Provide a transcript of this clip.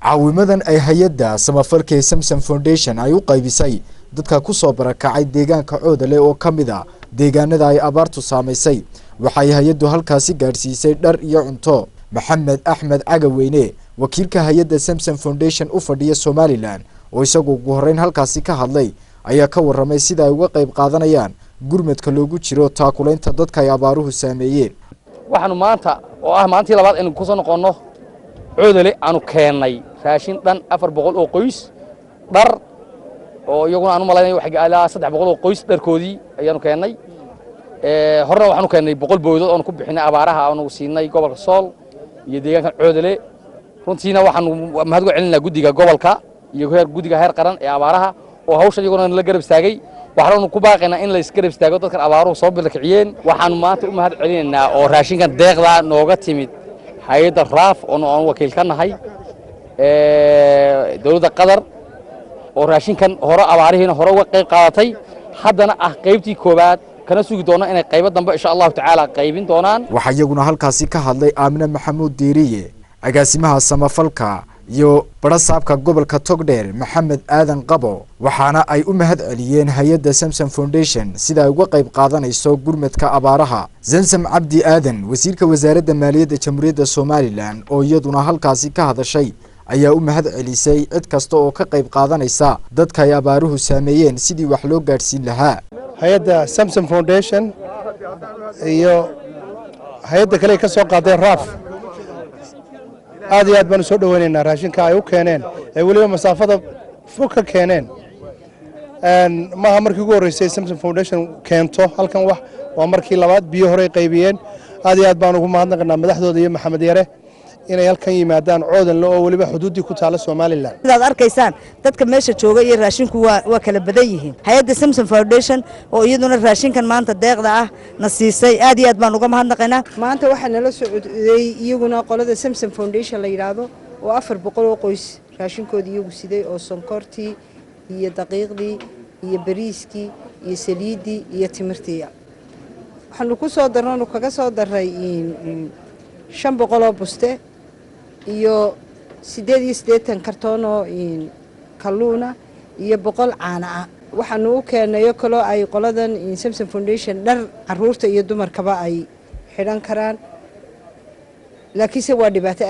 caawimadan ay hay'adda samafalka Samsam Foundation ay u qaybisay dadka ku soo barakacay deegaanka Coodale oo kamid ah deegaanada ay abaartu saameysay waxay hay'addu halkaasi gaarsiisay dhar iyo cunto. Maxamed Axmed Cagaweyne wakiilka hay'adda Samsam Foundation u fadhiya Somaliland oo isagu ugu horeyn halkaasi ka hadlay ayaa ka waramay sida ay uga qayb qaadanayaan gurmadka loogu jiro taakulaynta dadka ay abaaruhu saameeyeen. waxaanu maanta oo ah maantii labaad in ku soo noqono Coodale aanu keenay raashin dhan 400 oo qoys dhar oo iyaguna aanu malaynay wax gaala 300 oo qoys dharkoodii ayaanu keenay horna waxaanu keenay 100 booydood oo ku bixinay abaaraha aanu siinay gobolka Sool iyo deegaanka Coodale runtiina waxaanu mahadgu celinaa gudiga gobolka iyo gudiga heer qaran ee abaaraha oo hawsha iyaguna la garab istaagay waxaanu ku baaqaynaa in la iska garab istaago dadka abaaruhu soo bilkiciyeen waxaanu maanta u mahad celinaynaa oo raashinkan deeqda nooga timid hay'adda raaf oo aan wakiil ka nahay dawladda Qatar oo raashinkan hore abaarihiina hore uga qayb qaadatay haddana ah qaybtii koobaad kana sugi doona inay qaybo dambe insha Allah tacaala qaybin doonaan. waxa iyaguna halkaasi ka hadlay Aamina Maxamuud Diiriye agaasimaha samafalka iyo barasaabka gobolka Togdheer Maxamed Aadan Qabo waxaana ay u mahad celiyeen hay'adda Samsam Foundation sida ay uga qayb qaadanayso gurmadka abaaraha. Zamzam Cabdi Aadan wasiirka wasaaradda maaliyadda Jamhuuriyadda Somaliland oo iyaduna halkaasi ka hadashay ayaa u mahad celisay cid kasta oo ka qayb qaadanaysa dadka ay abaaruhu saameeyeen sidii wax loo gaarsiin lahaa. hay'adda Samsam Foundation iyo hay'adda kale ka soo qaaday raaf aad iyo aad baan soo dhaweynaynaa raashinka ay u keeneen ee waliba masaafada fog ka keeneen maaha markii ugu horeysay Samsam Foundation keento halkan waa markii labaad biyo hore qaybiyeen aad iyo aad baan ugu mahadnaqnaa madaxdooda iyo Maxamed Yare inay halkan yimaadaan Coodale oo waliba xuduudii ku taala Somaliland. sidaad arkaysaan dadka meesha jooga iyo raashinku waa kala badan yihiin hay'adda Samsam Foundation oo iyaduna raashinkan maanta deeqda ah na siisay aad iyo aad baan uga mahadnaqaynaa. maanta waxa nala socday iyaguna qolada Samsam Foundation la yiraahdo oo 400 oo qoys raashinkoodii iyagu siday oo sonkortii iyo daqiiqdii iyo bariiskii iyo saliidii iyo timirtii waxaanu ku soo darnay kaga soo daray 500 oo buste iyo 88 kartoon oo kalluuna iyo 100 caana ah waxaanu u keenayo kale ay qoladan Samsam Foundation dhar caruurta iyo dumarkaba ay xidhan karaan laakiinse waa dhibaato